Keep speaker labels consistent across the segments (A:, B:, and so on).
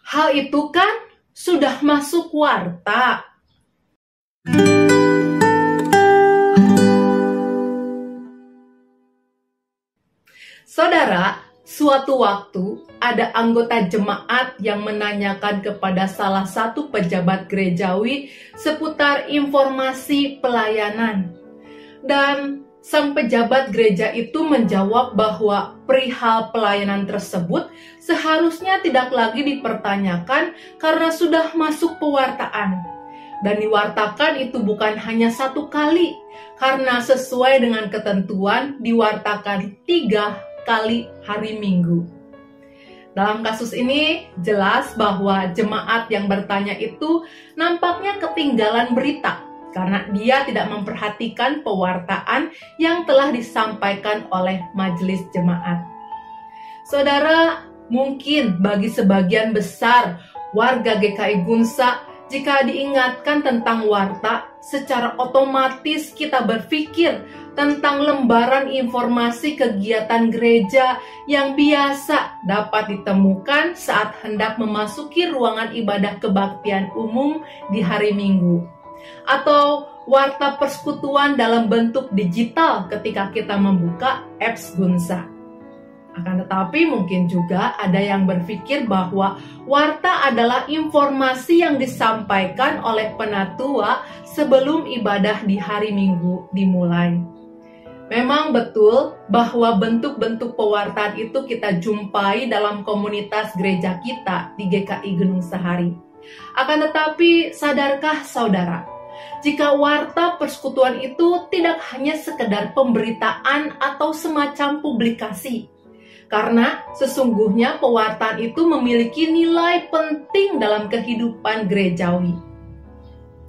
A: Hal itu kan sudah masuk warta. Saudara, suatu waktu ada anggota jemaat yang menanyakan kepada salah satu pejabat gerejawi seputar informasi pelayanan. Dan sang pejabat gereja itu menjawab bahwa perihal pelayanan tersebut seharusnya tidak lagi dipertanyakan karena sudah masuk pewartaan. Dan diwartakan itu bukan hanya satu kali, karena sesuai dengan ketentuan diwartakan 3 kali hari Minggu. Dalam kasus ini jelas bahwa jemaat yang bertanya itu nampaknya ketinggalan berita karena dia tidak memperhatikan pewartaan yang telah disampaikan oleh majelis jemaat. Saudara, mungkin bagi sebagian besar warga GKI Gunsa, jika diingatkan tentang warta, secara otomatis kita berpikir tentang lembaran informasi kegiatan gereja yang biasa dapat ditemukan saat hendak memasuki ruangan ibadah kebaktian umum di hari Minggu. Atau warta persekutuan dalam bentuk digital ketika kita membuka apps Gunsa. Akan tetapi mungkin juga ada yang berpikir bahwa warta adalah informasi yang disampaikan oleh penatua sebelum ibadah di hari Minggu dimulai. Memang betul bahwa bentuk-bentuk pewartaan itu kita jumpai dalam komunitas gereja kita di GKI Gunung Sahari. Akan tetapi, sadarkah saudara, jika warta persekutuan itu tidak hanya sekedar pemberitaan atau semacam publikasi, karena sesungguhnya pewartaan itu memiliki nilai penting dalam kehidupan gerejawi.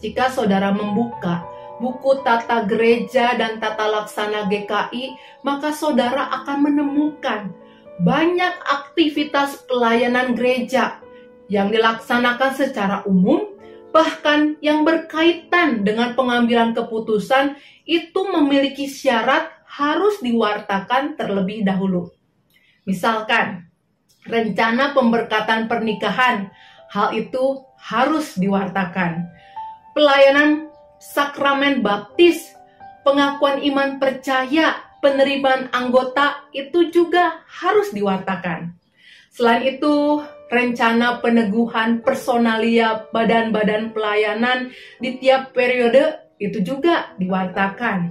A: Jika saudara membuka buku tata gereja dan tata laksana GKI, maka saudara akan menemukan banyak aktivitas pelayanan gereja yang dilaksanakan secara umum, bahkan yang berkaitan dengan pengambilan keputusan itu memiliki syarat harus diwartakan terlebih dahulu. Misalkan, rencana pemberkatan pernikahan, hal itu harus diwartakan. Pelayanan sakramen baptis, pengakuan iman percaya, penerimaan anggota itu juga harus diwartakan. Selain itu, rencana peneguhan personalia badan-badan pelayanan di tiap periode itu juga diwartakan.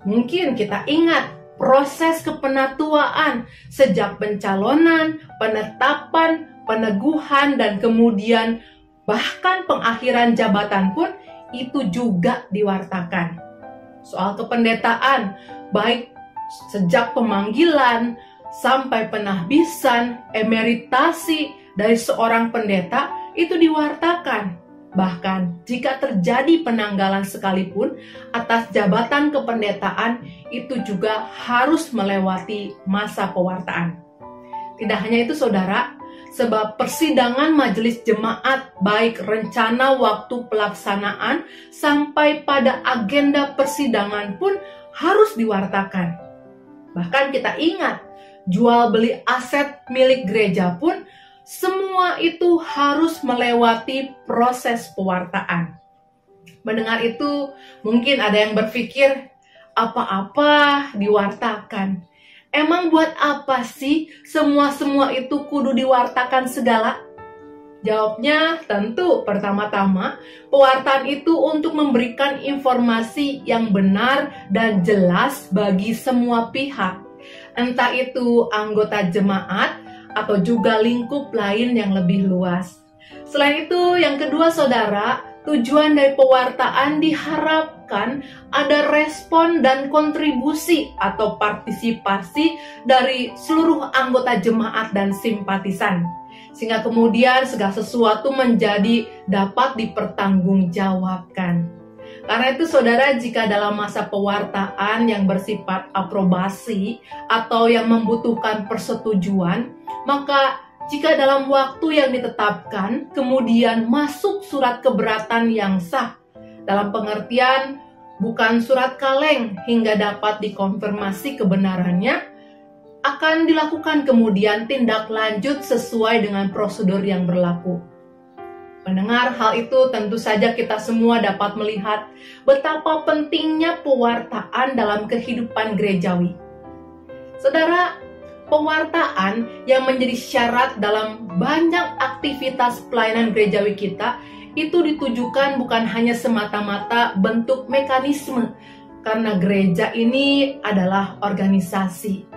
A: Mungkin kita ingat proses kepenatuaan sejak pencalonan, penetapan, peneguhan, dan kemudian bahkan pengakhiran jabatan pun itu juga diwartakan. Soal kependetaan, baik sejak pemanggilan sampai penahbisan, emeritasi dari seorang pendeta itu diwartakan. Bahkan jika terjadi penanggalan sekalipun atas jabatan kependetaan itu juga harus melewati masa pewartaan. Tidak hanya itu saudara, sebab persidangan majelis jemaat baik rencana waktu pelaksanaan sampai pada agenda persidangan pun harus diwartakan. Bahkan kita ingat, jual beli aset milik gereja pun semua itu harus melewati proses pewartaan. Mendengar itu, mungkin ada yang berpikir, apa-apa diwartakan. Emang buat apa sih semua itu kudu diwartakan segala? Jawabnya tentu pertama-tama, pewartaan itu untuk memberikan informasi yang benar dan jelas bagi semua pihak. Entah itu anggota jemaat atau juga lingkup lain yang lebih luas. Selain itu, yang kedua saudara, tujuan dari pewartaan diharapkan ada respon dan kontribusi atau partisipasi dari seluruh anggota jemaat dan simpatisan, sehingga kemudian segala sesuatu menjadi dapat dipertanggungjawabkan. Karena itu saudara, jika dalam masa pewartaan yang bersifat aprobasi atau yang membutuhkan persetujuan, maka jika dalam waktu yang ditetapkan, kemudian masuk surat keberatan yang sah, dalam pengertian bukan surat kaleng hingga dapat dikonfirmasi kebenarannya, akan dilakukan kemudian tindak lanjut sesuai dengan prosedur yang berlaku. Mendengar hal itu, tentu saja kita semua dapat melihat betapa pentingnya pewartaan dalam kehidupan gerejawi. Saudara, pewartaan yang menjadi syarat dalam banyak aktivitas pelayanan gerejawi kita itu ditujukan bukan hanya semata-mata bentuk mekanisme, karena gereja ini adalah organisasi.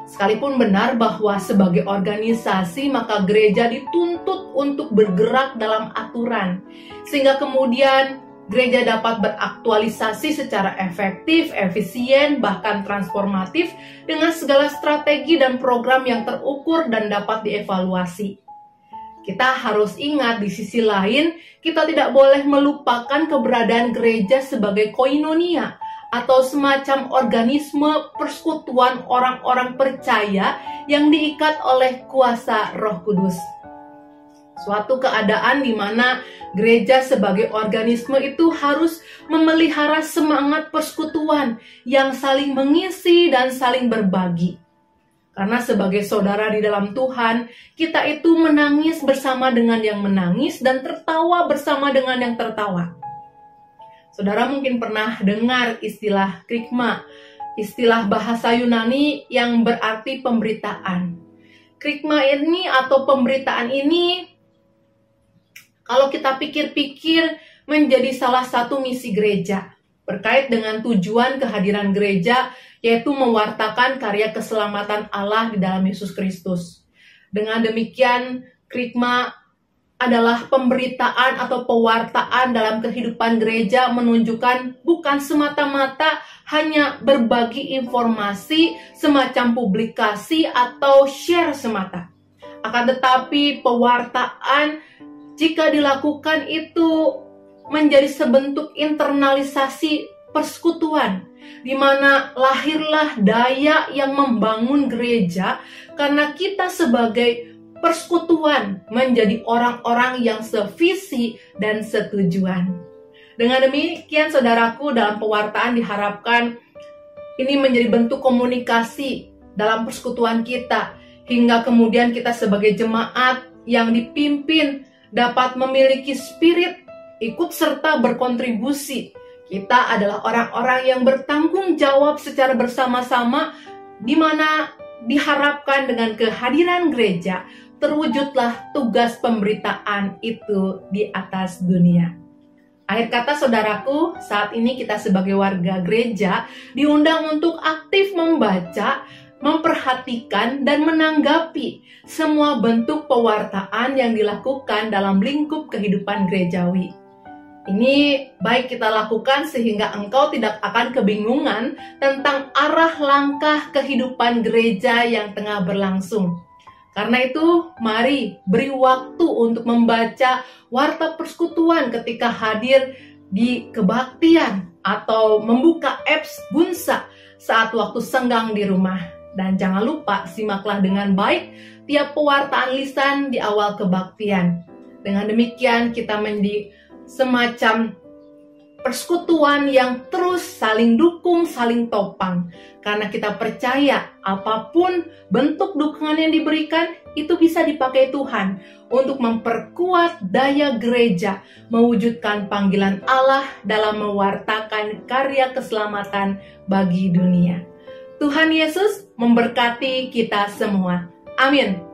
A: Sekalipun benar bahwa sebagai organisasi maka gereja dituntut untuk bergerak dalam aturan, sehingga kemudian gereja dapat beraktualisasi secara efektif, efisien, bahkan transformatif dengan segala strategi dan program yang terukur dan dapat dievaluasi. Kita harus ingat di sisi lain, kita tidak boleh melupakan keberadaan gereja sebagai koinonia, atau semacam organisme persekutuan orang-orang percaya yang diikat oleh kuasa Roh Kudus. Suatu keadaan di mana gereja sebagai organisme itu harus memelihara semangat persekutuan yang saling mengisi dan saling berbagi. Karena sebagai saudara di dalam Tuhan, kita itu menangis bersama dengan yang menangis dan tertawa bersama dengan yang tertawa. Saudara mungkin pernah dengar istilah krigma, istilah bahasa Yunani yang berarti pemberitaan. Krigma ini atau pemberitaan ini, kalau kita pikir-pikir, menjadi salah satu misi gereja, berkait dengan tujuan kehadiran gereja, yaitu mewartakan karya keselamatan Allah di dalam Yesus Kristus. Dengan demikian, krigma adalah pemberitaan atau pewartaan dalam kehidupan gereja, menunjukkan bukan semata-mata hanya berbagi informasi semacam publikasi atau share semata. Akan tetapi pewartaan jika dilakukan itu menjadi sebentuk internalisasi persekutuan, di mana lahirlah daya yang membangun gereja karena kita sebagai persekutuan menjadi orang-orang yang sevisi dan setujuan. Dengan demikian, saudaraku, dalam pewartaan diharapkan ini menjadi bentuk komunikasi dalam persekutuan kita, hingga kemudian kita sebagai jemaat yang dipimpin dapat memiliki spirit ikut serta berkontribusi. Kita adalah orang-orang yang bertanggung jawab secara bersama-sama, di mana diharapkan dengan kehadiran gereja terwujudlah tugas pemberitaan itu di atas dunia. Akhir kata, saudaraku, saat ini kita sebagai warga gereja diundang untuk aktif membaca, memperhatikan, dan menanggapi semua bentuk pewartaan yang dilakukan dalam lingkup kehidupan gerejawi. Ini baik kita lakukan sehingga engkau tidak akan kebingungan tentang arah langkah kehidupan gereja yang tengah berlangsung. Karena itu, mari beri waktu untuk membaca warta persekutuan ketika hadir di kebaktian atau membuka apps Gunsa saat waktu senggang di rumah. Dan jangan lupa simaklah dengan baik tiap pewartaan lisan di awal kebaktian. Dengan demikian kita menjadi semacam persekutuan yang terus saling dukung, saling topang. Karena kita percaya apapun bentuk dukungan yang diberikan itu bisa dipakai Tuhan untuk memperkuat daya gereja mewujudkan panggilan Allah dalam mewartakan karya keselamatan bagi dunia. Tuhan Yesus memberkati kita semua. Amin.